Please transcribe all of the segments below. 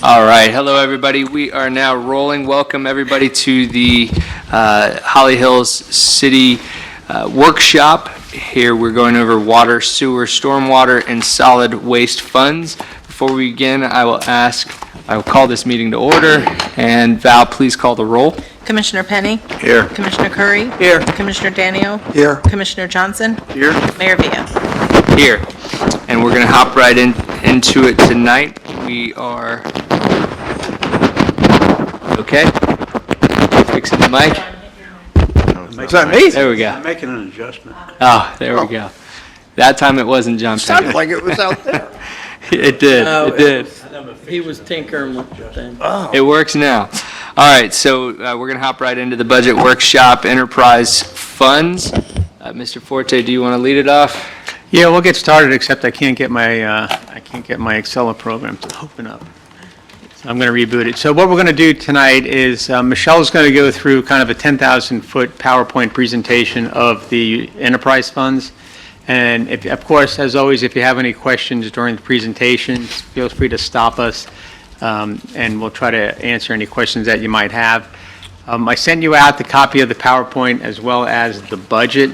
All right, hello everybody. We are now rolling. Welcome everybody to the Holly Hills City Workshop. Here we're going over water, sewer, stormwater, and solid waste funds. Before we begin, I will call this meeting to order. And Val, please call the roll. Commissioner Penny? Here. Commissioner Curry? Here. Commissioner Danio? Here. Commissioner Johnson? Here. Mayor Villa? Here. And we're going to hop right into it tonight. We are... Okay? Fixing the mic? Is that me? There we go. I'm making an adjustment. Oh, there we go. That time it wasn't jumping. Sounded like it was out there. It did. No, It did. He was tinkering with the thing. It works now. All right, so we're going to hop right into the budget workshop, enterprise funds. Mr. Forte, do you want to lead it off? Yeah, we'll get started, except I can't get my Excel program to open up. So I'm going to reboot it. So what we're going to do tonight is Michelle's going to go through kind of a 10,000-foot PowerPoint presentation of the enterprise funds. And of course, as always, if you have any questions during the presentation, feel free to stop us, and we'll try to answer any questions that you might have. I sent you out the copy of the PowerPoint as well as the budget.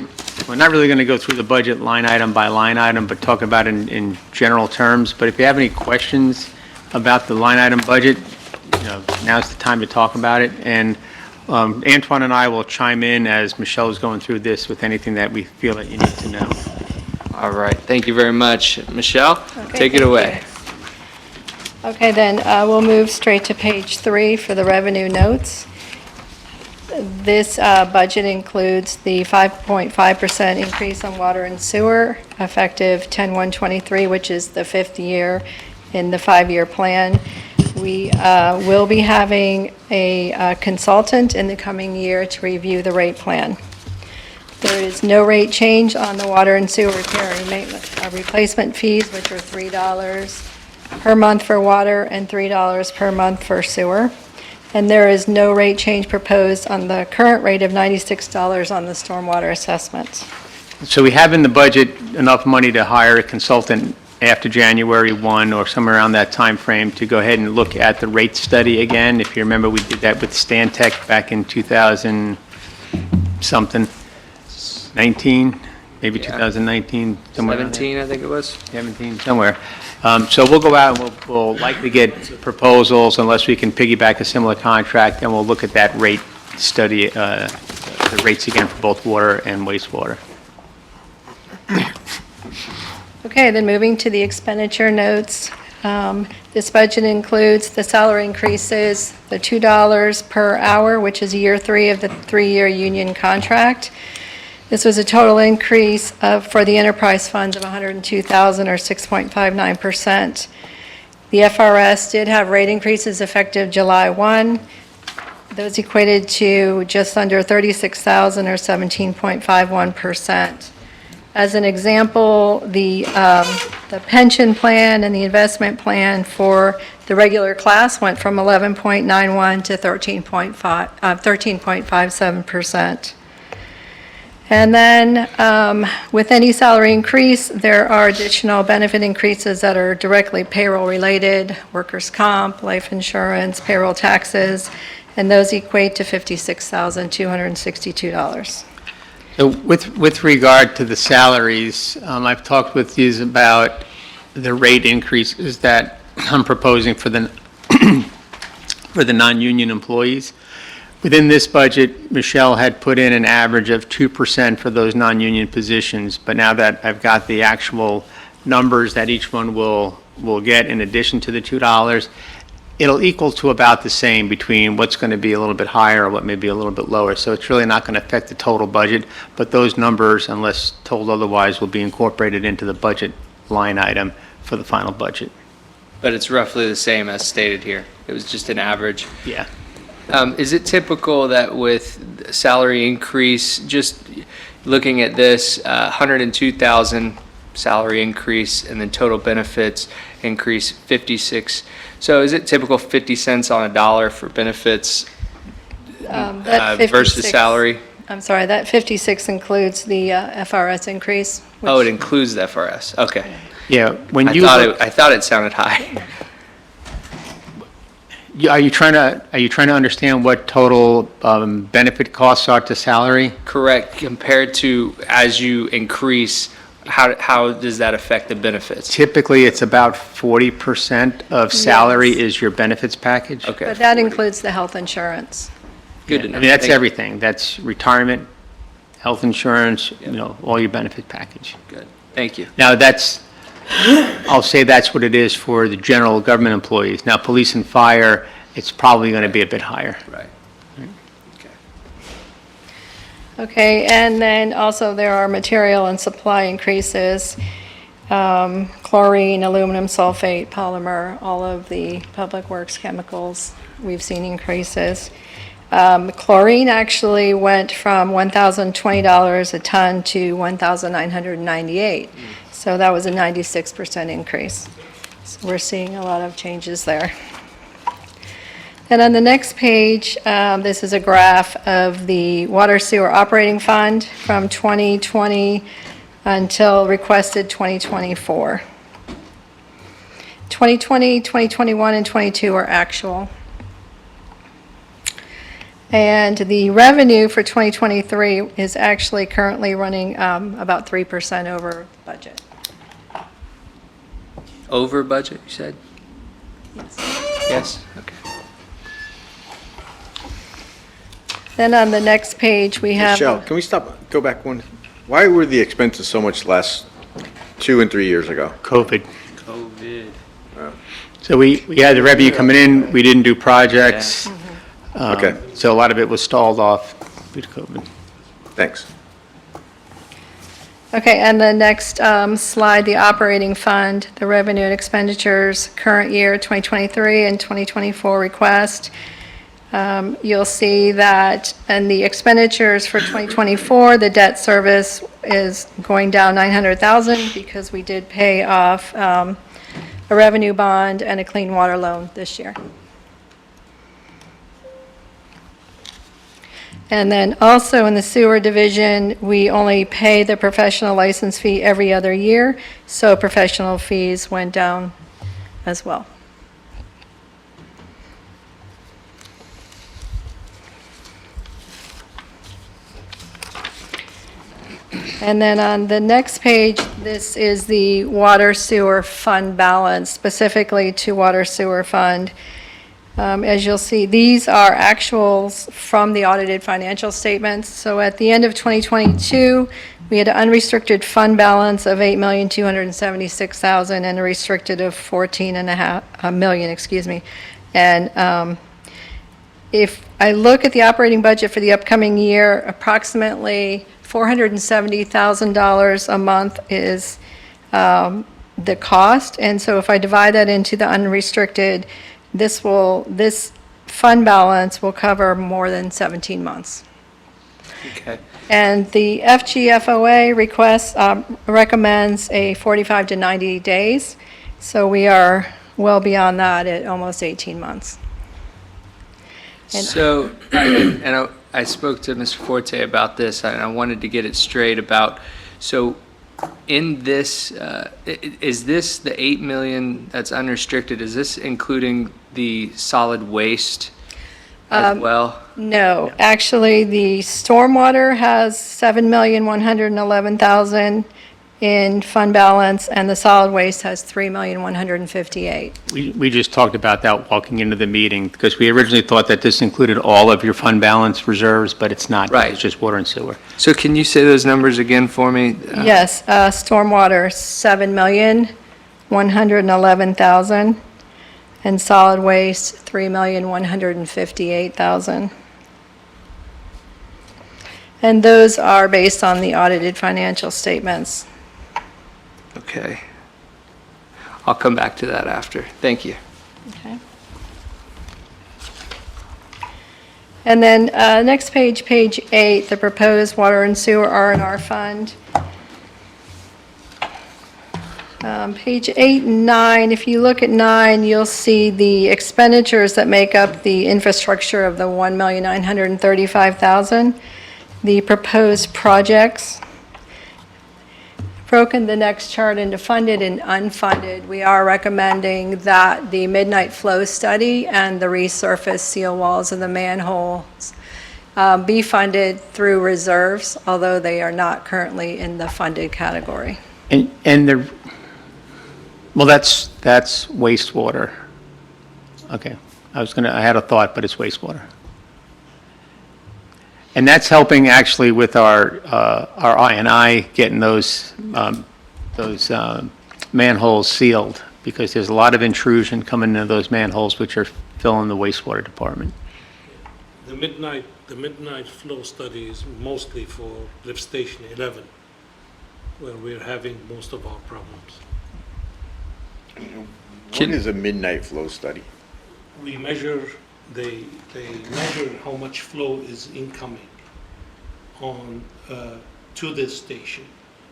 We're not really going to go through the budget line item by line item, but talk about it in general terms. But if you have any questions about the line item budget, now's the time to talk about it. And Antoine and I will chime in as Michelle is going through this with anything that we feel that you need to know. All right, thank you very much. Michelle, Okay, take it thank away. you. Okay, then we'll move straight to page 3 for the revenue notes. This budget includes the 5.5% increase on water and sewer effective 10/1/23, which is the 5th year in the 5-year plan. We will be having a consultant in the coming year to review the rate plan. There is no rate change on the water and sewer repair and maintenance replacement fees, which are $3 per month for water and $3 per month for sewer. And there is no rate change proposed on the current rate of $96 on the stormwater assessments. So we have in the budget enough money to hire a consultant after January 1 or somewhere around that time frame to go ahead and look at the rate study again. If you remember, we did that with Stantec back in 2000-something, 19, maybe Yeah. 2019, somewhere around there. 17, I think it was. 17, somewhere. So we'll go out and we'll likely get proposals unless we can piggyback a similar contract, and we'll look at that rate study, the rates again for both water and wastewater. Okay, then moving to the expenditure notes. This budget includes the salary increases, the $2 per hour, which is year 3 of the 3-year union contract. This was a total increase for the enterprise funds of $102,000 or 6.59%. The FRS did have rate increases effective July 1. Those equated to just under $36,000 or 17.51%. As an example, the pension plan and the investment plan for the regular class went from 11.91 to 13.57%. And then with any salary increase, there are additional benefit increases that are directly payroll related, workers' comp, life insurance, payroll taxes, and those equate to $56,262. So with regard to the salaries, I've talked with you about the rate increases that I'm proposing for the for the non-union employees. Within this budget, Michelle had put in an average of 2% for those non-union positions, but now that I've got the actual numbers that each one will get in addition to the $2, it'll equal to about the same between what's going to be a little bit higher or what may be a little bit lower. So it's really not going to affect the total budget, but those numbers, unless told otherwise, will be incorporated into the budget line item for the final budget. But it's roughly the same as stated here. It was just an average. Yeah. Is it typical that with salary increase, just looking at this, 102,000 salary increase and then total benefits increase 56? So is it typical 50 cents on a dollar for benefits That versus 56 salary? I'm sorry, that 56 includes the FRS increase. Oh, it which- includes the FRS. Okay. Yeah, when I you thought look- I thought it sounded high. Are you trying to understand what total benefit costs are to salary? Correct, compared to as you increase, how does that affect the benefits? Typically, it's about 40% of salary is your benefits package. Okay. But that includes the health insurance. Good to know. I mean, that's Thank you. everything. That's retirement, health insurance, all your benefit package. Good, thank you. Now, I'll say that's what it is for the general government employees. Now, police and fire, it's probably going to be a bit higher. Right. Okay. Okay, and then also there are material and supply increases, chlorine, aluminum sulfate, polymer, all of the public works chemicals, we've seen increases. Chlorine actually went from $1,020 a ton to $1,998. So that was a 96% increase. So we're seeing a lot of changes there. And on the next page, this is a graph of the water sewer operating fund from 2020 until requested 2024. 2020, 2021, and 22 are actual. And the revenue for 2023 is actually currently running about 3% over budget. Over budget, you said? Yes. Yes, okay. Then on the next page, we have. Michelle, can we go back one? Why were the expenses so much less 2 and 3 years ago? COVID. COVID. So we had the revenue coming in, we didn't do projects. Okay. So a lot of it was stalled off due to COVID. Thanks. Okay, and the next slide, the operating fund, the revenue and expenditures, current year 2023 and 2024 request. You'll see that in the expenditures for 2024, the debt service is going down $900,000 because we did pay off a revenue bond and a clean water loan this year. And then also in the sewer division, we only pay the professional license fee every other year, so professional fees went down as well. And then on the next page, this is the water sewer fund balance, specifically to water sewer fund. As you'll see, these are actuals from the audited financial statements. So at the end of 2022, we had an unrestricted fund balance of $8,276,000 and a restricted of $14.5 million, excuse me. And if I look at the operating budget for the upcoming year, approximately $470,000 a month is the cost. And so if I divide that into the unrestricted, this fund balance will cover more than 17 months. Okay. And the FGFOA request recommends a 45 to 90 days. So we are well beyond that at almost 18 months. And- So, I spoke to Mr. Forte about this, and I wanted to get it straight about, so in this, is this the 8 million that's unrestricted, is this including the solid waste as well? No, actually, the stormwater has $7,111,000 in fund balance, and the solid waste has $3,158,000. We just talked about that walking into the meeting, because we originally thought that this included all of your fund balance reserves, but it's not. Right. It's just water and sewer. So can you say those numbers again for me? Yes, stormwater, $7,111,000, and solid waste, $3,158,000. And those are based on the audited financial statements. Okay. I'll come back to that after. Thank you. Okay. And then next page, page 8, the proposed water and sewer R&R fund. Page 8 and 9, if you look at 9, you'll see the expenditures that make up the infrastructure of the $1,935,000. The proposed projects broken the next chart into funded and unfunded. We are recommending that the midnight flow study and the resurface seal walls of the manholes be funded through reserves, although they are not currently in the funded category. Well, that's wastewater. Okay, I had a thought, but it's wastewater. And that's helping actually with our I&I getting those manholes sealed, because there's a lot of intrusion coming into those manholes, which are filling the wastewater department. The midnight flow study is mostly for lift station 11, where we're having most of our problems. What is a midnight flow study? We measure, they measure how much flow is incoming on, to this station.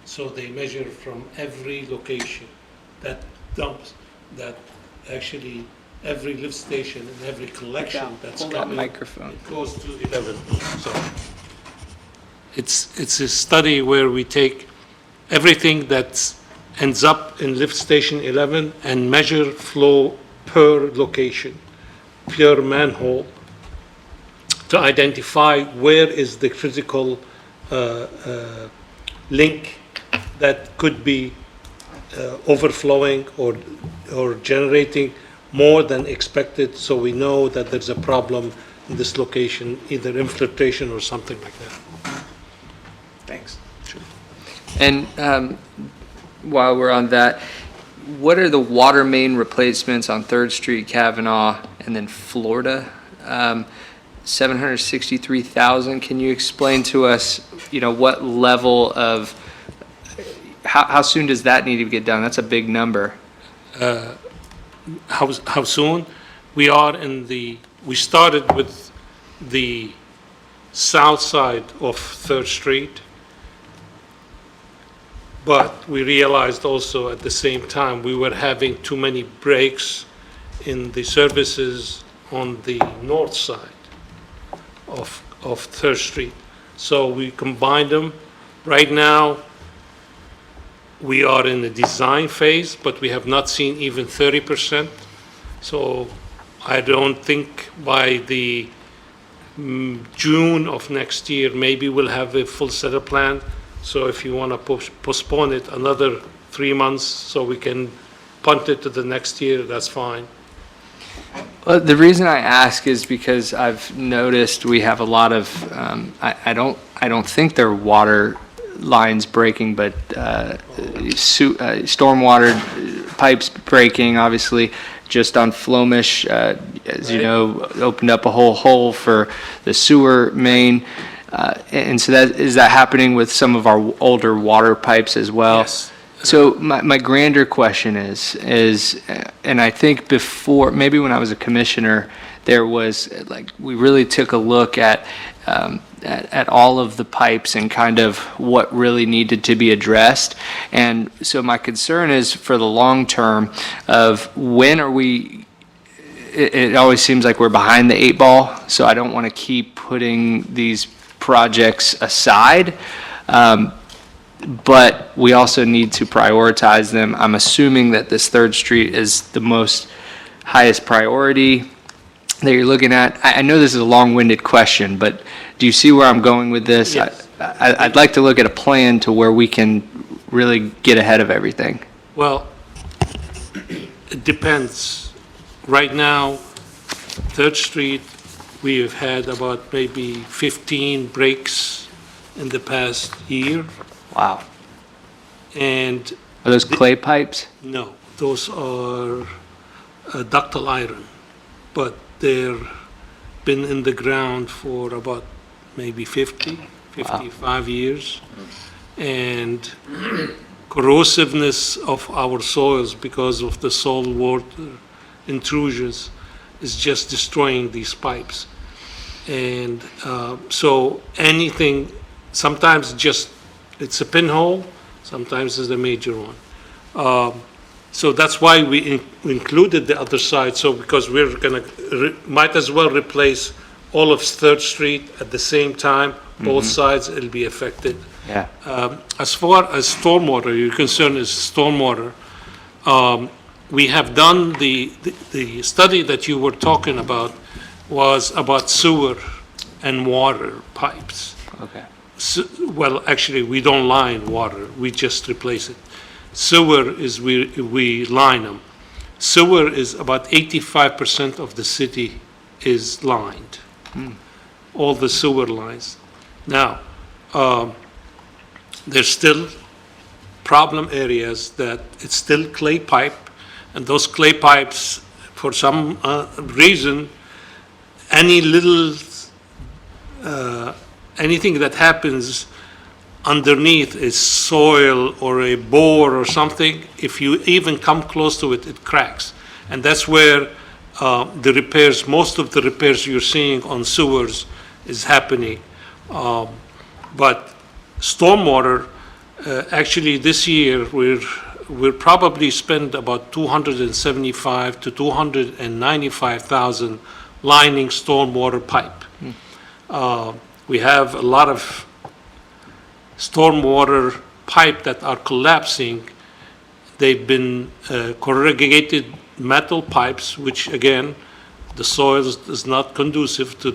So they measure from every location that dumps, that actually every lift station and every collection that's Pull that coming. microphone. It goes to 11, so. It's a study where we take everything that ends up in lift station 11 and measure flow per location, per manhole, to identify where is the critical link that could be overflowing or generating more than expected, so we know that there's a problem in this location, either infiltration or something like that. Thanks. And while we're on that, what are the water main replacements on 3rd Street, Kavanaugh, and then Florida? 763,000. Can you explain to us, what level of, how soon does that need to get done? That's a big number. How soon? We started with the south side of 3rd Street, but we realized also at the same time we were having too many breaks in the services on the north side of 3rd Street. So we combined them. Right now, we are in the design phase, but we have not seen even 30%. So I don't think by the June of next year, maybe we'll have a full set of plan. So if you want to postpone it another 3 months so we can punt it to the next year, that's fine. Well, the reason I ask is because I've noticed we have a lot of, I don't think they're water lines breaking, but stormwater pipes breaking, obviously, just on Flomish, as you know, opened up a whole hole for the sewer main. And so is that happening with some of our older water pipes as well? Yes. So my grander question is, and I think before, maybe when I was a commissioner, there was, we really took a look at all of the pipes and kind of what really needed to be addressed. And so my concern is for the long term of when are we, it always seems like we're behind the 8 ball, so I don't want to keep putting these projects aside. But we also need to prioritize them. I'm assuming that this 3rd Street is the most highest priority that you're looking at. I know this is a long-winded question, but do you see where I'm going with this? Yes. I'd like to look at a plan to where we can really get ahead of everything. Well, it depends. Right now, 3rd Street, we have had about maybe 15 breaks in the past year. Wow. And Are those clay pipes? no, those are ductile iron, but they've been in the ground for about maybe 55 years. And corrosiveness of our soils because of the salt water intrusions is just destroying these pipes. And so anything, sometimes just it's a pinhole, sometimes it's a major one. So that's why we included the other side, so because we're gonna, might as well replace all of Third Street at the same time, both sides, it'll be affected. Yeah. As far as stormwater, your concern is stormwater. We have done the study that you were talking about was about sewer and water pipes. Okay. Well, actually, we don't line water, we just replace it. Sewer is, we line them. Sewer is about 85% of the city is lined. All the sewer lines. Now, there's still problem areas that it's still clay pipe, and those clay pipes, for some reason, any little, anything that happens underneath is soil or a bore or something, if you even come close to it, it cracks. And that's where the repairs, most of the repairs you're seeing on sewers is happening. But stormwater, actually this year, we'll probably spend about 275 to 295,000 lining stormwater pipe. We have a lot of stormwater pipe that are collapsing. They've been corrugated metal pipes, which again, the soil is not conducive to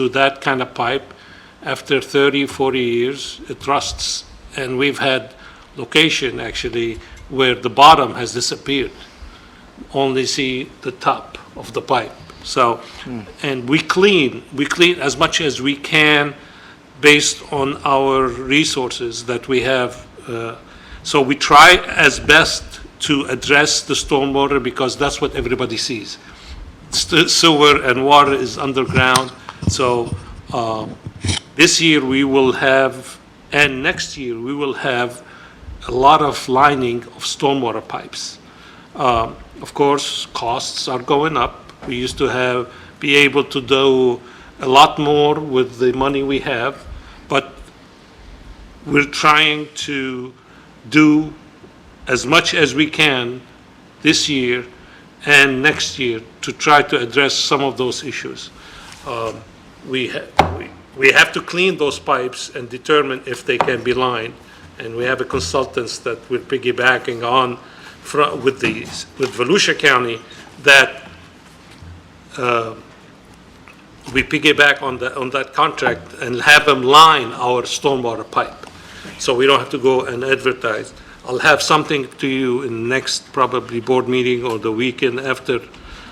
that kind of pipe. After 30, 40 years, it rusts. And we've had location actually where the bottom has disappeared. Only see the top of the pipe. So, and we clean as much as we can based on our resources that we have. So we try as best to address the stormwater because that's what everybody sees. Sewer and water is underground. So this year we will have, and next year we will have a lot of lining of stormwater pipes. Of course, costs are going up. We used to be able to do a lot more with the money we have, but we're trying to do as much as we can this year and next year to try to address some of those issues. We have to clean those pipes and determine if they can be lined, and we have a consultants that we're piggybacking on with Volusia County that we piggyback on that contract and have them line our stormwater pipe. So we don't have to go and advertise. I'll have something to you in the next probably board meeting or the weekend after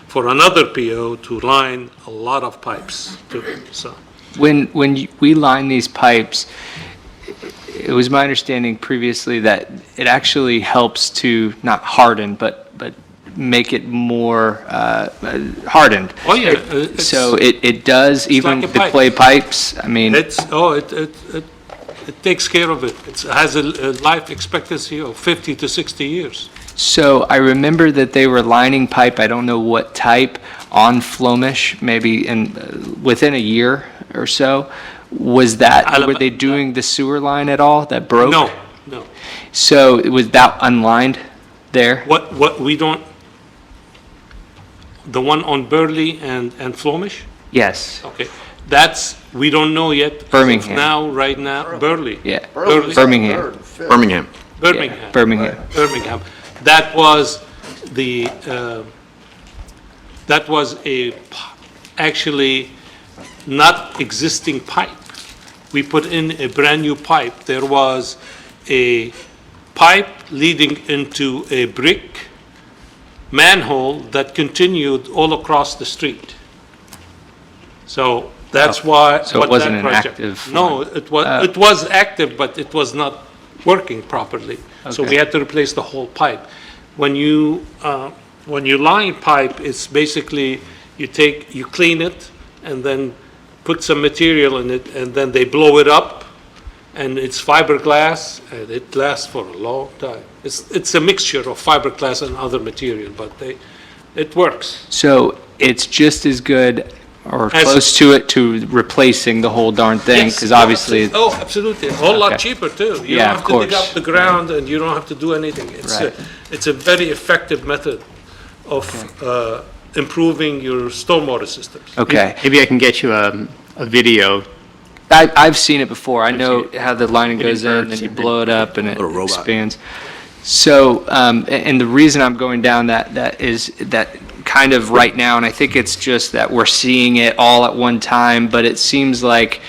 for another PO to line a lot of pipes too, so. When we line these pipes, it was my understanding previously that it actually helps to not harden, but make it more hardened. Oh, yeah. So it does, even like a the pipe. clay pipes, I mean, It takes care of it. It has a life expectancy of 50 to 60 years. so I remember that they were lining pipe, I don't know what type, on Flomish, maybe within a year or so. Was that, were they doing the sewer line at all that broke? No. So was that unlined there? What we don't, the one on Burley and Flomish? Yes, Okay, we don't know yet. as of Birmingham. Right now, Burley. yeah, Burley. Birmingham. Birmingham. Birmingham. Birmingham. Birmingham. That was actually not existing pipe. We put in a brand-new pipe. There was a pipe leading into a brick manhole that continued all across the street. So that's why. So it what wasn't that an project- active No, it was active, but it was not working properly. So we Okay. had to replace the whole pipe. When you line pipe, it's basically, you clean it and then put some material in it, and then they blow it up, and it's fiberglass, and it lasts for a long time. It's a mixture of fiberglass and other material, but it works. So it's just as good or As- close to it to replacing the whole darn thing, Yes, because obviously, Oh, absolutely, a whole lot Okay. cheaper too. You Yeah, don't of have to dig course. up the ground, and you don't have to do anything. Right. It's a very effective method of improving your stormwater systems. Okay. Maybe I can get you a video. I've seen it before. I know how the lining It goes in, and inverts you and blow it up, and it Little robot. expands. So, and the reason I'm going down that is that kind of right now, and I think it's just that we're seeing it all at one time, but it seems like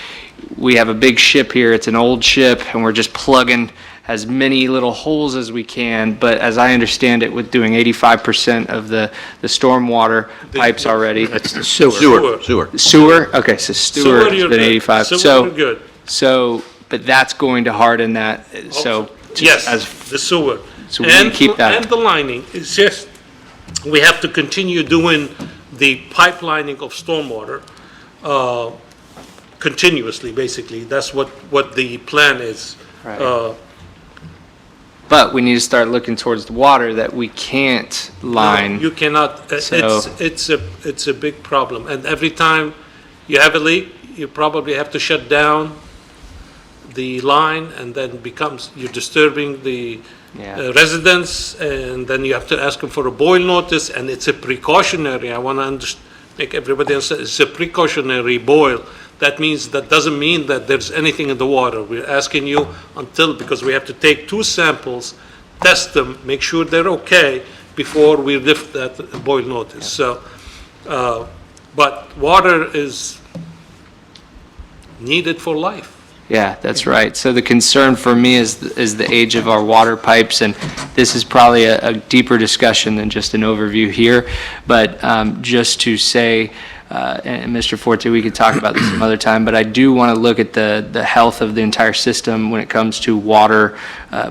we have a big ship here. It's an old ship, and we're just plugging as many little holes as we can. But as I understand it, with doing 85% of the stormwater pipes already. That's the sewer. Sewer. Sewer? Okay, so sewer has you're been good. 85. Sewer, So, you're good. so, but that's going to harden that, so. just Yes, as- the sewer. So we can keep that. And the lining, it's just, we have to continue doing the pipelining of stormwater continuously, basically. That's what the plan is. Right. Uh, But we need to start looking towards the water that we can't line. You cannot, So- it's a big problem. And every time you have a leak, you probably have to shut down the line, and then you're disturbing the Yeah. residents, and then you have to ask them for a boil notice, and it's a precautionary, I want to make everybody understand, it's a precautionary boil. That means, that doesn't mean that there's anything in the water. We're asking you because we have to take 2 samples, test them, make sure they're okay before we lift that boil notice. So, but water is needed for life. Yeah, that's right. So the concern for me is the age of our water pipes, and this is probably a deeper discussion than just an overview here. But just to say, and Mr. Forte, we could talk about this some other time, but I do want to look at the health of the entire system when it comes to water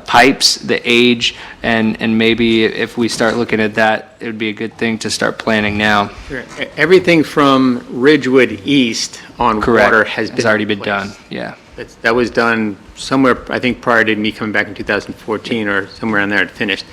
pipes, the age, and maybe if we start looking at that, it would be a good thing to start planning now. Sure. Everything from Ridgewood East on Correct. water has been. already been replaced. done, yeah. That was done somewhere, I think, prior to me coming back in 2014, or somewhere in there it finished.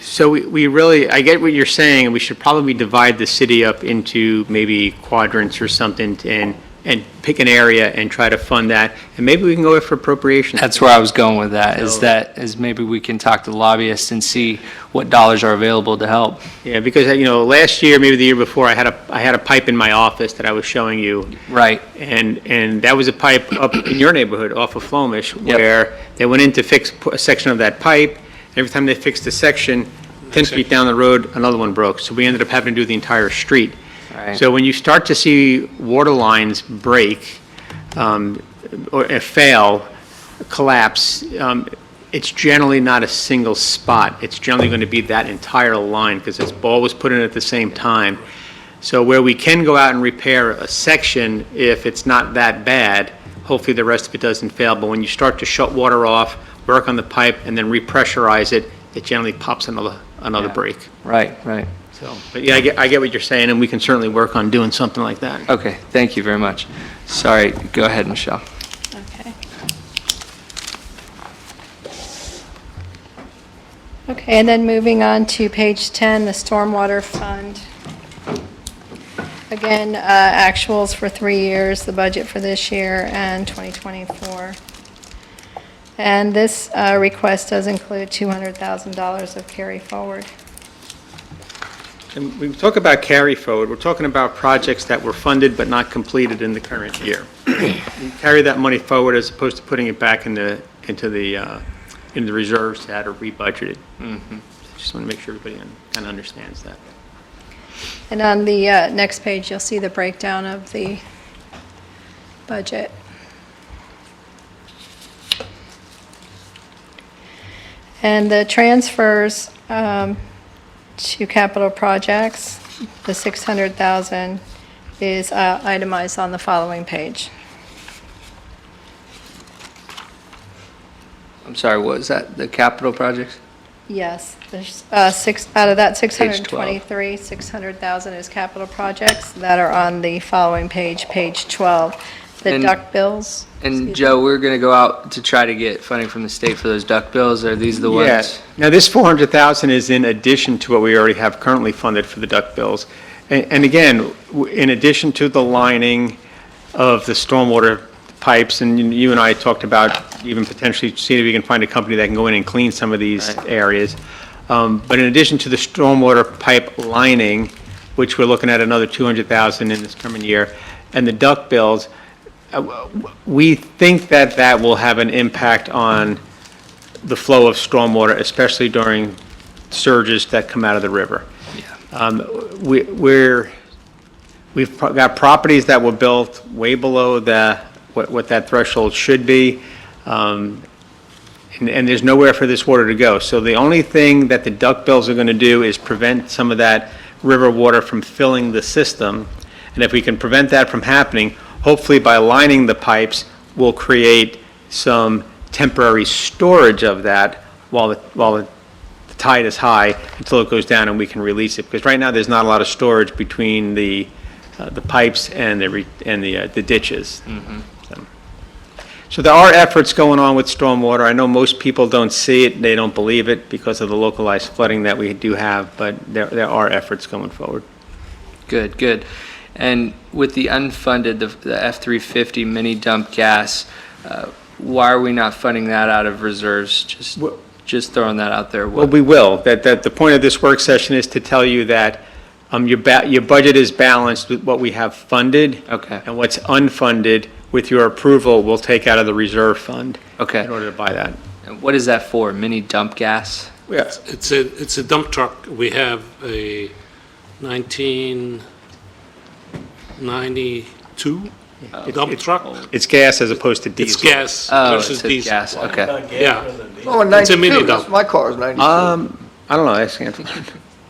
So we really, I get what you're saying, and we should probably divide the city up into maybe quadrants or something, and pick an area and try to fund that, and maybe we can go for appropriations. That's where I was going with that, So- is maybe we can talk to lobbyists and see what dollars are available to help. Yeah, because, last year, maybe the year before, I had a pipe in my office that I was showing you, Right, and that was a pipe up in your neighborhood off of Flomish, Yep. where they went in to fix a section of that pipe. Every time they fixed a section, 10 feet down the road, another one broke. So we ended up having to do the entire street. right. So when you start to see water lines break, or fail, collapse, it's generally not a single spot. It's generally going to be that entire line, because this ball was put in at the same time. So where we can go out and repair a section, if it's not that bad, hopefully the rest of it doesn't fail. But when you start to shut water off, work on the pipe, and then repressurize it, it generally pops another Yeah. break. Right, right. So, but yeah, I get what you're saying, and we can certainly work on doing something like that. Okay, thank you very much. Sorry, go ahead, Michelle. Okay. Okay, and then moving on to page 10, the Stormwater Fund. Again, actuals for 3 years, the budget for this year and 2024. And this request does include $200,000 of carry forward. And we talk about carry forward, we're talking about projects that were funded but not completed in the current year. We carry that money forward as opposed to putting it back into the reserves to have it rebudgeted. Just want to make sure everybody kind of understands that. And on the next page, you'll see the breakdown of the budget. And the transfers to capital projects, the 600,000 is itemized on the following page. I'm sorry, what was that, the capital projects? Yes, there's out of that Page 12. 623, 600,000 is capital projects that are on the following page, page 12. The And- duck bills. And Joe, we're going to go out to try to get funding from the state for those duck bills. Are these the Yeah. ones? Now, this 400,000 is in addition to what we already have currently funded for the duck bills. And again, in addition to the lining of the stormwater pipes, and you and I talked about even potentially seeing if we can find a company that can go in and clean some of these Right. areas. But in addition to the stormwater pipe lining, which we're looking at another 200,000 in this coming year, and the duct bills, we think that that will have an impact on the flow of stormwater, especially during surges that come out of the river. We've got properties that were built way below what that threshold should be, and there's nowhere for this water to go. So the only thing that the duct bills are going to do is prevent some of that river water from filling the system. And if we can prevent that from happening, hopefully by lining the pipes, we'll create some temporary storage of that while the tide is high until it goes down and we can release it. Because right now, there's not a lot of storage between the pipes and the ditches. So there are efforts going on with stormwater. I know most people don't see it, they don't believe it because of the localized flooding that we do have, but there are efforts going forward. Good, good. And with the unfunded, the F-350 mini dump gas, why are we not funding that out of reserves? Just throwing that out there. Well, we will. That the point of this work session is to tell you that your budget is balanced with what we have funded. Okay. And what's unfunded, with your approval, we'll take out of the reserve fund. Okay. In order to buy that. And what is that for? Mini dump gas? Yeah. It's a dump truck. We have a 1992 dump truck. It's gas as opposed to It's diesel. gas Oh, versus it's a diesel. gas, okay. Yeah, Oh, in It's a mini 92, dump. my car is 92. I don't know, ask Anthony.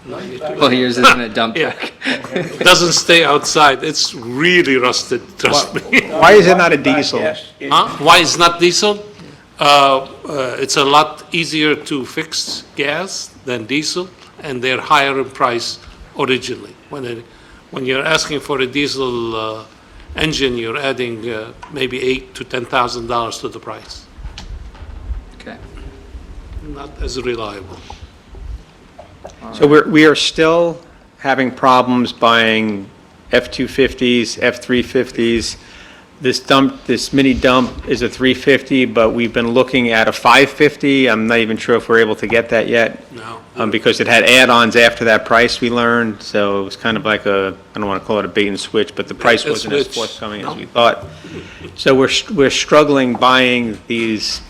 Well, yours isn't a dump Yeah. truck. it doesn't stay outside. It's really rusted, trust me. Why is it not a diesel? Huh? Why it's not diesel? It's a lot easier to fix gas than diesel, and they're higher in price originally. When you're asking for a diesel engine, you're adding maybe $8,000 to $10,000 to the price. Okay. Not as reliable. So we are still having problems buying F-250s, F-350s. This mini dump is a 350, but we've been looking at a 550. I'm not even sure if we're able to get that yet. No. Because it had add-ons after that price we learned, so it was kind of like I don't want to call it a bait and switch, but the price A wasn't as switch. forthcoming as No. we thought. So we're struggling buying these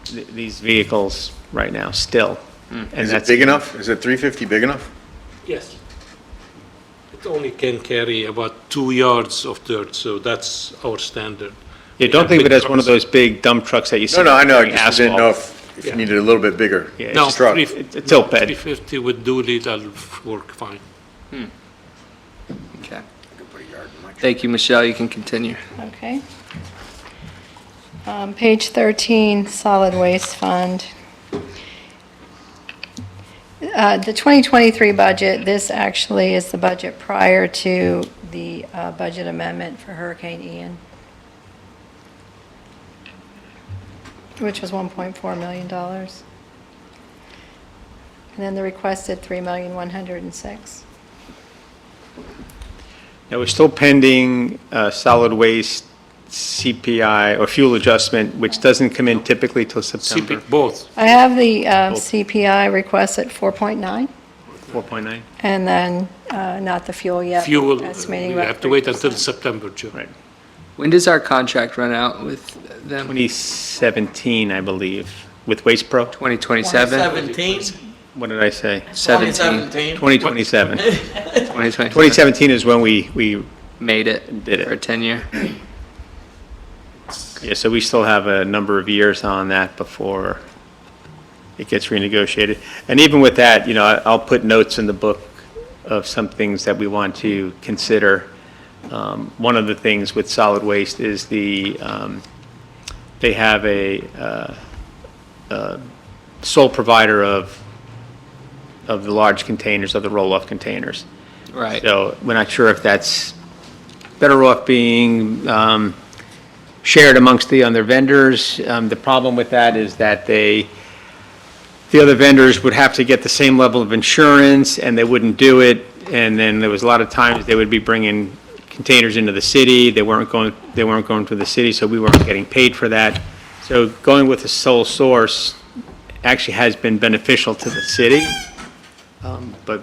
vehicles right now, still. And Is it that's big enough? Is it 350 big enough? Yes. It only can carry about 2 yards of dirt, so that's our standard. Yeah, don't think of it as one of those big dump trucks that you see. No, I know, I carrying just didn't know asphalt. if you needed a little bit bigger. Yeah, it's No, just truck. It's a tilt bed. 350 with dually, that'll work fine. Okay. Thank you, Michelle. You can continue. Okay. Page 13, Solid Waste Fund. The 2023 budget, this actually is the budget prior to the budget amendment for Hurricane Ian, which was $1.4 million. And then the requested $3,106,000. Now, we're still pending solid waste CPI or fuel adjustment, which doesn't come in typically till September. Both. I have the CPI request at 4.9, 4.9? and then not the fuel yet. Fuel, Estimating we about have to wait until 3%. September, Joe. Right. When does our contract run out with them? 2017, I believe, with Waste Pro. 2027? 17? What did I say? 17. 2027. 2020. 2017 is when we Made it. Did it. For a 10-year. yeah, so we still have a number of years on that before it gets renegotiated. And even with that, I'll put notes in the book of some things that we want to consider. One of the things with solid waste is they have a sole provider of the large containers, of the roll-off containers. Right. So we're not sure if that's better off being shared amongst the other vendors. The problem with that is that the other vendors would have to get the same level of insurance, and they wouldn't do it. And then there was a lot of times they would be bringing containers into the city. They weren't going to the city, so we weren't getting paid for that. So going with a sole source actually has been beneficial to the city, but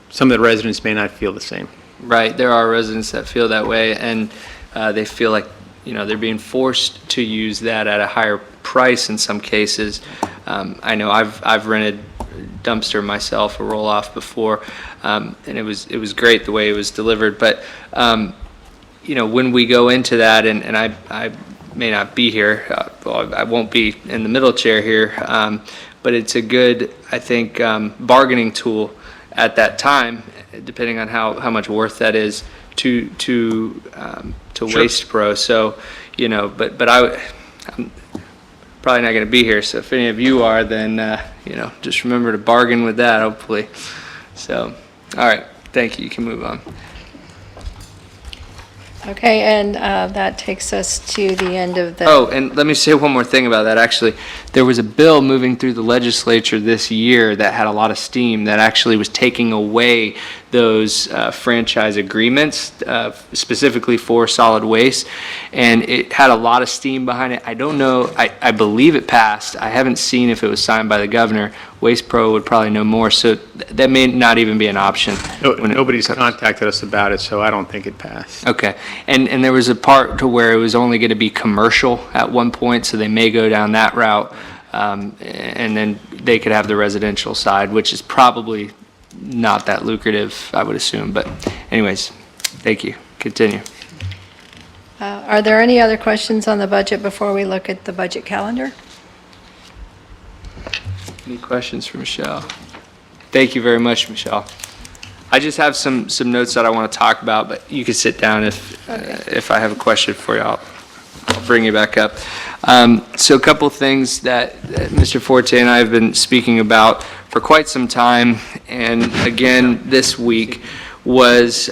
some of the residents may not feel the same. Right, there are residents that feel that way, and they feel like, they're being forced to use that at a higher price in some cases. I know I've rented dumpster myself, a roll-off before, and it was great the way it was delivered, but, when we go into that, and I may not be here, I won't be in the middle chair here, but it's a good, I think, bargaining tool at that time, depending on how much worth that is to Waste Pro. So, but I'm probably not going to be here. So if any of you are, then just remember to bargain with that, hopefully. So, all right, thank you. You can move on. Okay, and that takes us to the end of the... Oh, and let me say one more thing about that, actually. There was a bill moving through the legislature this year that had a lot of steam that actually was taking away those franchise agreements, specifically for solid waste, and it had a lot of steam behind it. I don't know, I believe it passed. I haven't seen if it was signed by the governor. Waste Pro would probably know more, so that may not even be an option. Nobody's contacted us about it, so I don't think it passed. Okay, and there was a part to where it was only going to be commercial at one point, so they may go down that route, and then they could have the residential side, which is probably not that lucrative, I would assume. But anyways, thank you. Continue. Are there any other questions on the budget before we look at the budget calendar? Any questions for Michelle? Thank you very much, Michelle. I just have some notes that I want to talk about, but you can sit down if I have a question for you. I'll bring you back up. So a couple things that Mr. Forte and I have been speaking about for quite some time, and again this week, was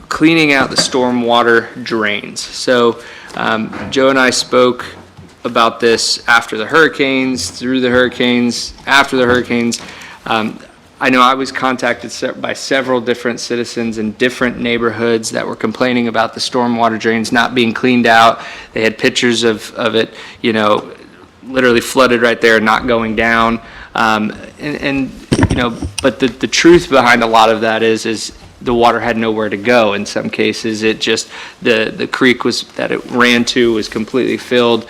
cleaning out the stormwater drains. So Joe and I spoke about this after the hurricanes, through the hurricanes, after the hurricanes. I know I was contacted by several different citizens in different neighborhoods that were complaining about the stormwater drains not being cleaned out. They had pictures of it, literally flooded right there, not going down. But the truth behind a lot of that is the water had nowhere to go. In some cases, it just, the creek that it ran to was completely filled.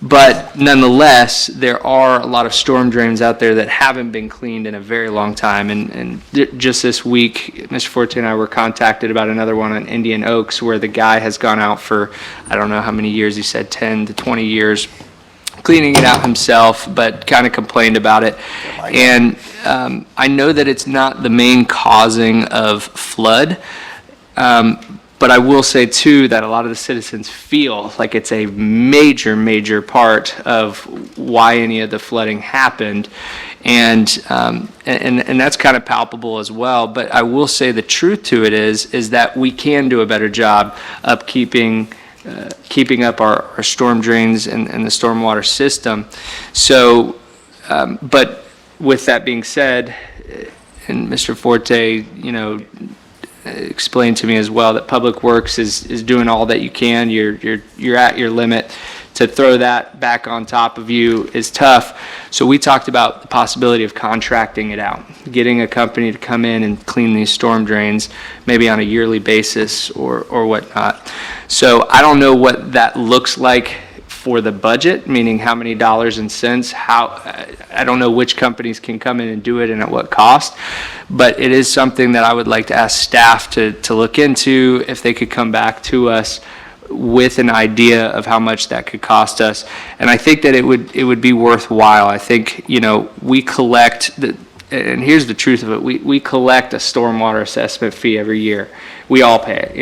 But nonetheless, there are a lot of storm drains out there that haven't been cleaned in a very long time. And just this week, Mr. Forte and I were contacted about another one on Indian Oaks, where the guy has gone out for, I don't know how many years, he said 10 to 20 years, cleaning it out himself, but kind of complained about it. And I know that it's not the main causing of flood, but I will say, too, that a lot of the citizens feel like it's a major, major part of why any of the flooding happened. And that's kind of palpable as well. But I will say the truth to it is that we can do a better job of keeping up our storm drains and the stormwater system. So, but with that being said, and Mr. Forte, explained to me as well that Public Works is doing all that you can. You're at your limit. To throw that back on top of you is tough. So we talked about the possibility of contracting it out, getting a company to come in and clean these storm drains, maybe on a yearly basis or whatnot. So I don't know what that looks like for the budget, meaning how many dollars and cents, I don't know which companies can come in and do it and at what cost, but it is something that I would like to ask staff to look into, if they could come back to us with an idea of how much that could cost us. And I think that it would be worthwhile. I think, we collect, and here's the truth of it, we collect a stormwater assessment fee every year. We all pay it,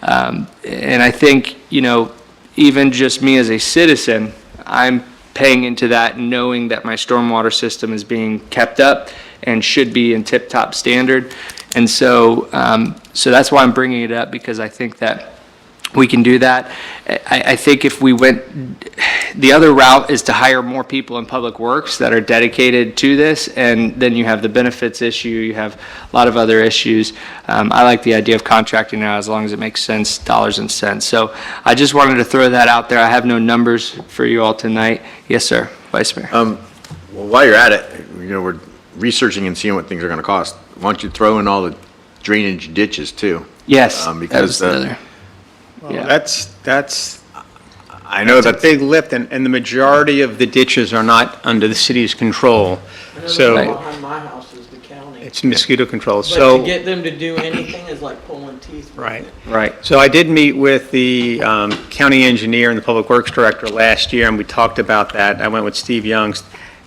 and I think, even just me as a citizen, I'm paying into that, knowing that my stormwater system is being kept up and should be in tip-top standard. And so that's why I'm bringing it up, because I think that we can do that. I think if we went, the other route is to hire more people in Public Works that are dedicated to this, and then you have the benefits issue, you have a lot of other issues. I like the idea of contracting now as long as it makes sense, dollars and cents. So I just wanted to throw that out there. I have no numbers for you all tonight. Yes, sir, Vice Mayor. Well, while you're at it, we're researching and seeing what things are gonna cost. Why don't you throw in all the drainage ditches too? Yes, that because, was the other. Yeah. That's I know It's a that, big lift, and the majority of the ditches are not under the city's control. So Behind my house is the county. it's mosquito control. But to So, get them to do anything is like pulling teeth. with right. it. Right. So I did meet with the county engineer and the public works director last year, and we talked about that. I went with Steve Youngst,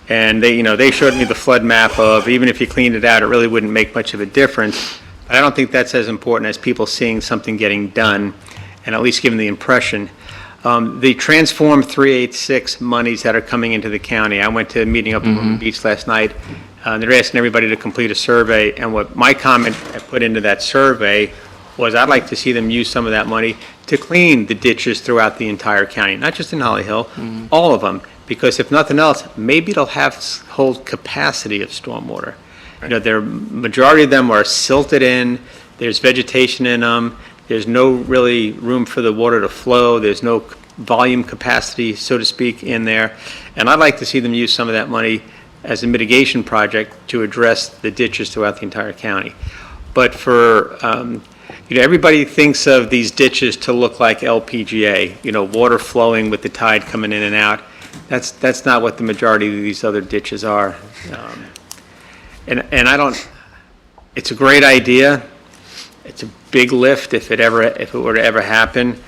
and they showed me the flood map of, even if you cleaned it out, it really wouldn't make much of a difference. But I don't think that's as important as people seeing something getting done, and at least giving the impression. The Transform 386 monies that are coming into the county, I went to a meeting up in Myrtle Beach last night. They're asking everybody to complete a survey, and what my comment I put into that survey was I'd like to see them use some of that money to clean the ditches throughout the entire county, not just in Holly Hill, all of them, because if nothing else, maybe it'll hold capacity of stormwater. The majority of them are silted in, there's vegetation in them, there's no really room for the water to flow, there's no volume capacity, so to speak, in there. And I'd like to see them use some of that money as a mitigation project to address the ditches throughout the entire county. But for, everybody thinks of these ditches to look like LPGA, water flowing with the tide coming in and out. That's not what the majority of these other ditches are. And I don't, it's a great idea. It's a big lift if it were to ever happen.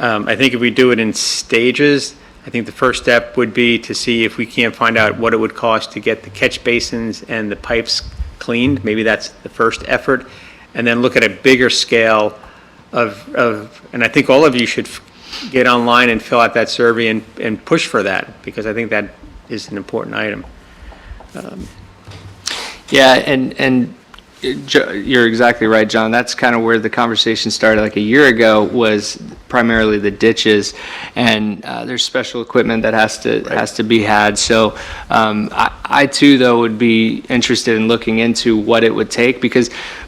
I think if we do it in stages, I think the first step would be to see if we can't find out what it would cost to get the catch basins and the pipes cleaned. Maybe that's the first effort. And then look at a bigger scale and I think all of you should get online and fill out that survey and push for that, because I think that is an important item. Yeah, and you're exactly right, John. That's kind of where the conversation started like a year ago, was primarily the ditches, and there's special equipment that has to be had. So I too, though, would be interested in looking into what it would take,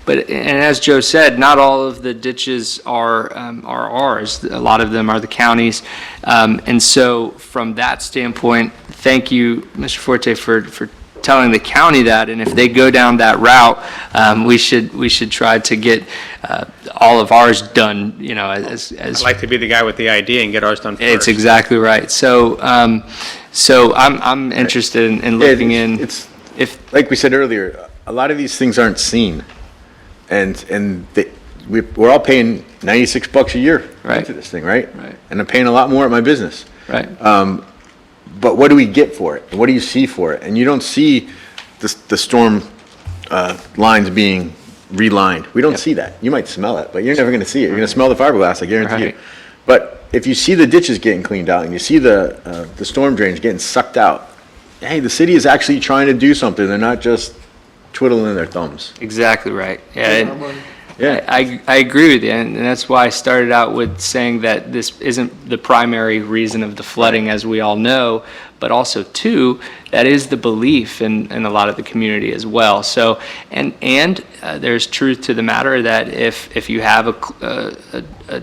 and as Joe said, not all of the ditches are ours. A lot of them are the county's, and so from that standpoint, thank you, Mr. Forte, for telling the county that, and if they go down that route, we should try to get all of ours done, as I'd like to be the guy with the idea and get ours done first. it's exactly right. So I'm interested in looking in. It's, If like we said earlier, a lot of these things aren't seen. And we're all paying $96 a year Right. into this thing, right? Right. And I'm paying a lot more at my business. right, But what do we get for it? What do you see for it? And you don't see the storm lines being relined. We don't see that. You might smell it, but you're never going to see it. You're going to smell the fiberglass, I guarantee Right. you. But if you see the ditches getting cleaned out and you see the storm drains getting sucked out, hey, the city is actually trying to do something. They're not just twiddling their thumbs. exactly right. Yeah. and Yeah. I agree with you, and that's why I started out with saying that this isn't the primary reason of the flooding, as we all know, but also, too, that is the belief in a lot of the community as well. So, and there's truth to the matter that if you have a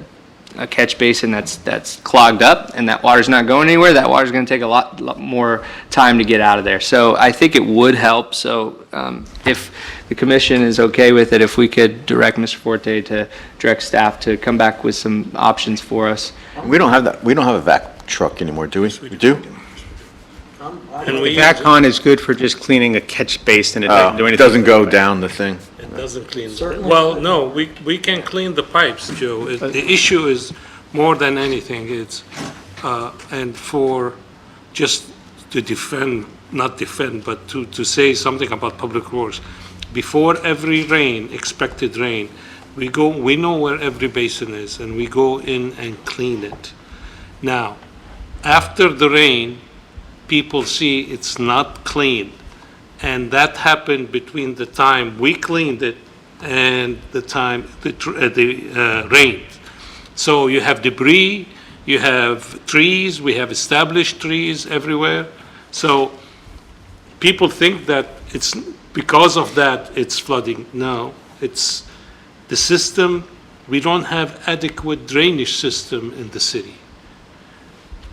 catch basin that's clogged up and that water's not going anywhere, that water's going to take a lot more time to get out of there. So I think it would help. So if the commission is okay with it, if we could direct Mr. Forte to direct staff to come back with some options for us. We don't have that. We don't have a vac truck anymore, do we? We do? And we, VACCON is good for just cleaning a catch basin. It doesn't do It anything. doesn't go down the thing. it doesn't clean. Certainly. Well, no, we can clean the pipes, Joe. The issue is more than anything, it's, and for just to not defend, but to say something about Public Works. Before every rain, expected rain, we know where every basin is, and we go in and clean it. Now, after the rain, people see it's not clean, and that happened between the time we cleaned it and the time the rain. So you have debris, you have trees, we have established trees everywhere. So people think that it's because of that it's flooding. No, it's the system. We don't have adequate drainage system in the city.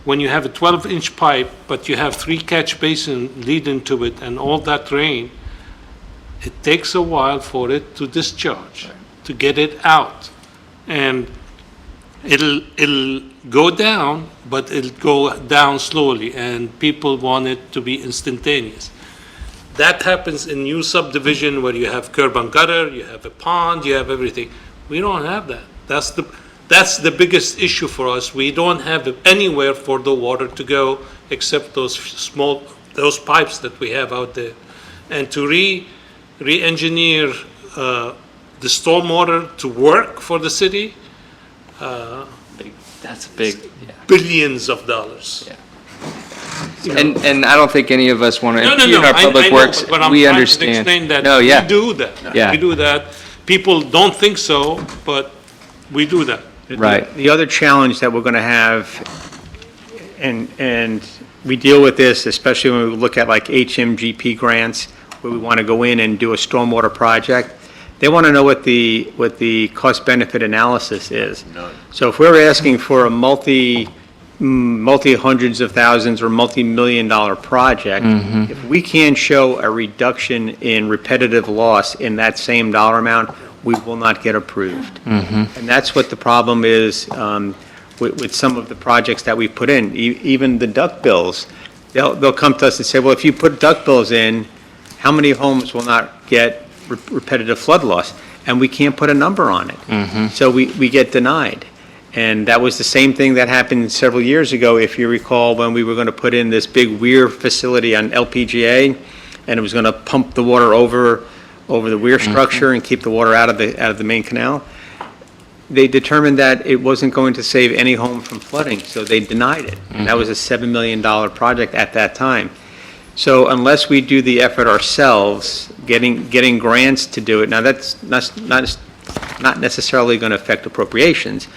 When you have a 12-inch pipe, but you have 3 catch basins leading to it and all that rain, it takes a while for it to discharge, to get it out. And it'll go down, but it'll go down slowly, and people want it to be instantaneous. That happens in new subdivision where you have curb and gutter, you have a pond, you have everything. We don't have that. That's the biggest issue for us. We don't have anywhere for the water to go except those pipes that we have out there. And to re-engineer the stormwater to work for the city, That's big, yeah. billions of dollars. And I don't think any of us want to No, impede our I public know, works. but I'm We trying to understand. explain that No, yeah. we do that. Yeah. We do that. People don't think so, but we do that. Right. The other challenge that we're going to have, and we deal with this, especially when we look at like HMGP grants, where we want to go in and do a stormwater project, they want to know what the cost-benefit analysis is. So if we're asking for a multi-hundreds of thousands or multi-million-dollar project, if we can show a reduction in repetitive loss in that same dollar amount, we will not get approved. And that's what the problem is with some of the projects that we put in. Even the duck bills, they'll come to us and say, well, if you put duck bills in, how many homes will not get repetitive flood loss? And we can't put a number on it. So we get denied. And that was the same thing that happened several years ago, if you recall, when we were going to put in this big weir facility on LPGA, and it was going to pump the water over the weir structure and keep the water out of the main canal. They determined that it wasn't going to save any home from flooding, so they denied it. And that was a $7 million project at that time. So unless we do the effort ourselves, getting grants to do it, now that's not necessarily going to affect appropriations.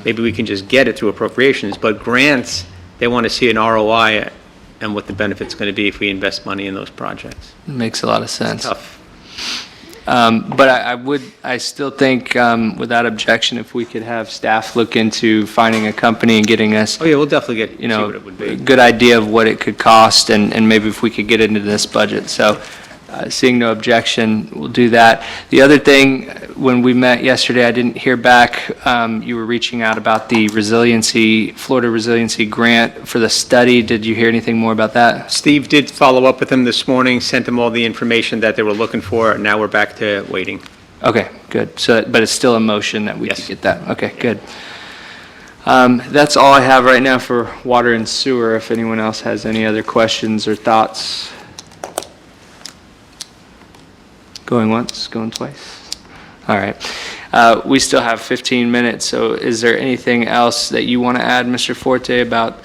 Maybe we can just get it through appropriations, but grants, they want to see an ROI and what the benefit's going to be if we invest money in those projects. Makes a lot of sense. Tough. But I still think, without objection, if we could have staff look into finding a company and getting us, Oh, yeah, we'll definitely see you know, what it would a be. good idea of what it could cost, and maybe if we could get into this budget. So, seeing no objection, we'll do that. The other thing, when we met yesterday, I didn't hear back. You were reaching out about the Florida Resiliency Grant for the study. Did you hear anything more about that? Steve did follow up with them this morning, sent them all the information that they were looking for, and now we're back to waiting. Okay, good. So, but it's still a motion that we Yes. could get that. Okay, good. That's all I have right now for water and sewer. If anyone else has any other questions or thoughts. Going once, going twice? All right. We still have 15 minutes, so is there anything else that you want to add, Mr. Forte, about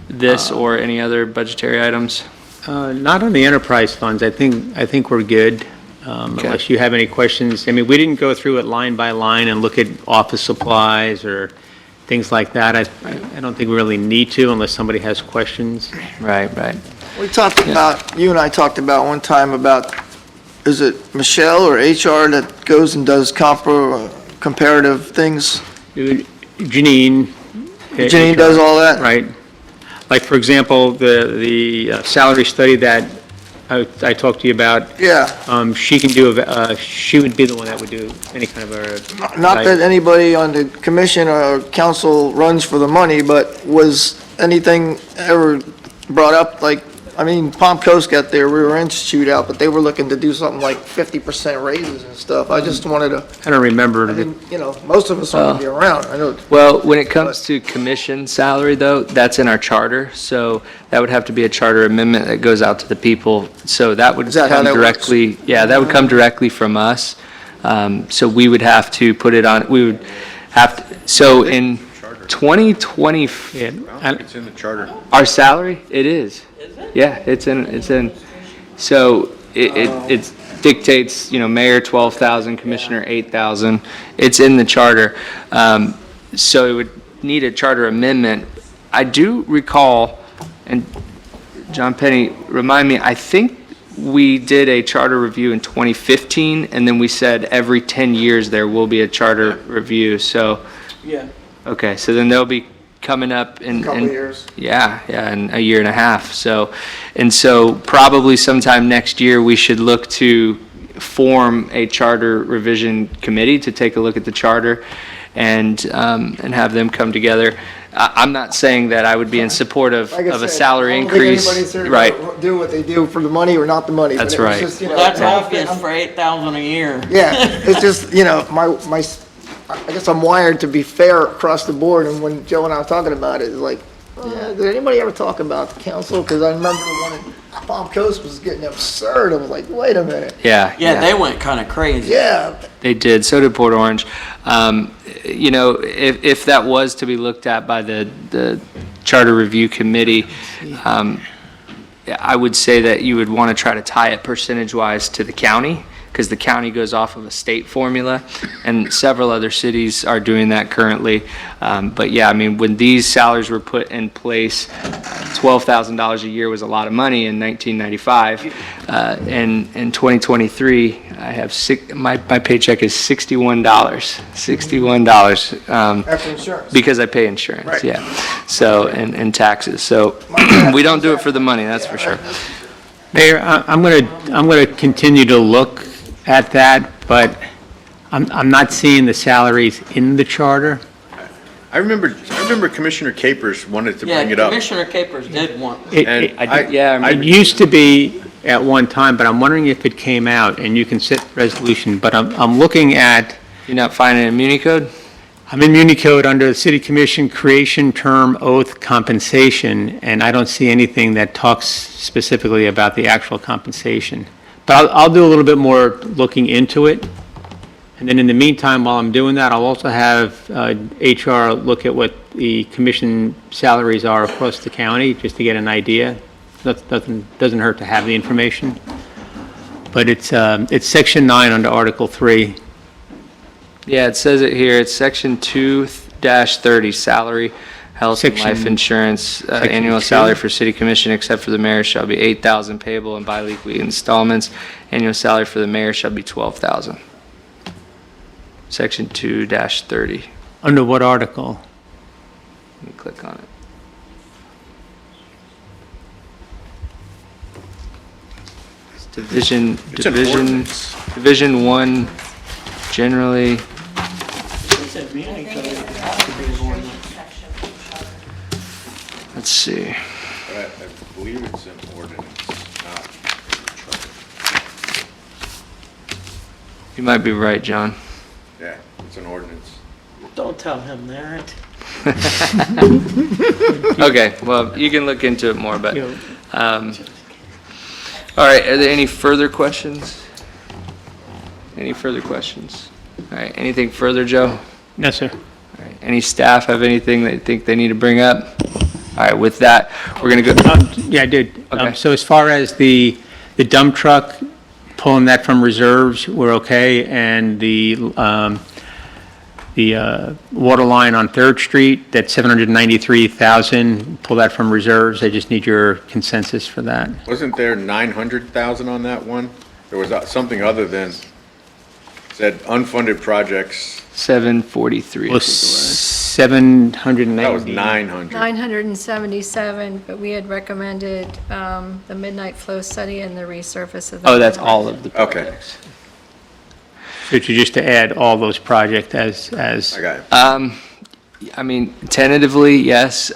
this or any other budgetary items? Not on the enterprise funds. I think we're good, unless you have any questions. I mean, we didn't go through it line by line and look at office supplies or things like that. I don't think we really need to unless somebody has questions. Right. We talked about, you and I talked about one time about, is it Michelle or HR that goes and does comparative things? Janine. Janine does all that? Right. Like, for example, the salary study that I talked to you about, Yeah. she can do, she would be the one that would do any kind of a. Not that anybody on the commission or council runs for the money, but was anything ever brought up, like, I mean, Palm Coast got their rear end chewed out, but they were looking to do something like 50% raises and stuff. I just wanted to, I don't remember. I mean, you know, most of us aren't gonna be around, I know. Well, when it comes to commission salary, though, that's in our charter, so that would have to be a charter amendment that goes out to the people. So that would Is that how come that works? directly, yeah, that would come directly from us. So we would have to put it on, we would have to, so in 2020, Yeah, It's in the charter. our salary, it is. Yeah, it's in, so it dictates, mayor 12,000, commissioner 8,000. It's in the charter. so it would need a charter amendment. I do recall, and John Penny, remind me, I think we did a charter review in 2015, and then we said every 10 years there will be a charter review, so, Yeah. okay, so then they'll be coming up in. Couple in- of years. Yeah, yeah, in a year and a half, so, and so probably sometime next year, we should look to form a charter revision committee to take a look at the charter and have them come together. I'm not saying that I would be in support of Like I a said, salary I don't think increase. anybody's here to Right, Do what they do for the money or not the money. but That's it was right. just, you Well, know, that's I'm- obvious for 8,000 a year. Yeah, it's just, you know, I guess I'm wired to be fair across the board, and when Joe and I were talking about it, it's like, did anybody ever talk about the council? Because I remember when Palm Coast was getting absurd, I was like, wait a minute. yeah. Yeah, they went kind of crazy. Yeah, They did, so did Port Orange. You know, if that was to be looked at by the Charter Review Committee, I would say that you would want to try to tie it percentage-wise to the county, because the county goes off of a state formula, and several other cities are doing that currently. But yeah, I mean, when these salaries were put in place, $12,000 a year was a lot of money in 1995. And in 2023, I have my paycheck is $61, $61. after insurance. Because I pay insurance, Right. yeah. So, and taxes. So we don't do it for the money, that's for sure. Mayor, I'm going to continue to look at that, but I'm not seeing the salaries in the charter. I remember Commissioner Capers wanted to Yeah, bring it up. Commissioner Capers did want. And It It used to be at one time, but I'm wondering if it came out, and you can set resolution, but I'm looking at, You're not finding it in Muni Code? I'm in Muni Code under the City Commission Creation Term Oath Compensation, and I don't see anything that talks specifically about the actual compensation. But I'll do a little bit more looking into it. And then in the meantime, while I'm doing that, I'll also have HR look at what the commission salaries are across the county, just to get an idea. Doesn't hurt to have the information. But it's Section 9 under Article 3. Yeah, it says it here. It's Section 2-30, salary, health and life Section- insurance. Annual 2. salary for city commission, except for the mayor, shall be $8,000 payable in biweekly installments. Annual salary for the mayor shall be $12,000. Section 2-30. Under what article? Let me click on it. It's Division 1, generally. He said Muni Code has to be an ordinance. Let's see. I believe it's an ordinance, not. You might be right, John. Yeah, it's an ordinance. Don't tell him that. Okay, well, you can look into it more, but, all right, are there any further questions? Any further questions? All right, anything further, Joe? No, sir. All right, any staff have anything they think they need to bring up? All right, with that, we're gonna go, Yeah, I did. Okay. So as far as the dump truck, pulling that from reserves, we're okay, and the water line on Third Street, that's 793,000, pull that from reserves. I just need your consensus for that. Wasn't there 900,000 on that one? There was something other than, said unfunded projects, 743. I Well, think it was. 790. that was 900. 977, but we had recommended the midnight flow study and the resurface of the. Oh, that's all of the Okay. projects. So just to add all those projects as. I got it. I mean, tentatively, yes,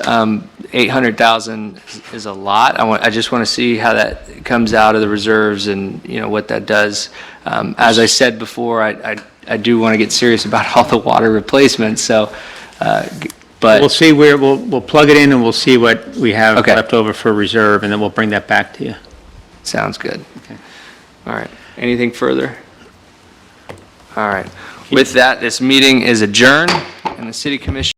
800,000 is a lot. I just want to see how that comes out of the reserves and, you know, what that does. As I said before, I do want to get serious about all the water replacements, so, We'll but, see where, we'll plug it in and we'll see what we have Okay. left over for reserve, and then we'll bring that back to you. sounds good. Okay. All right, anything further? All right, with that, this meeting is adjourned, and the city commission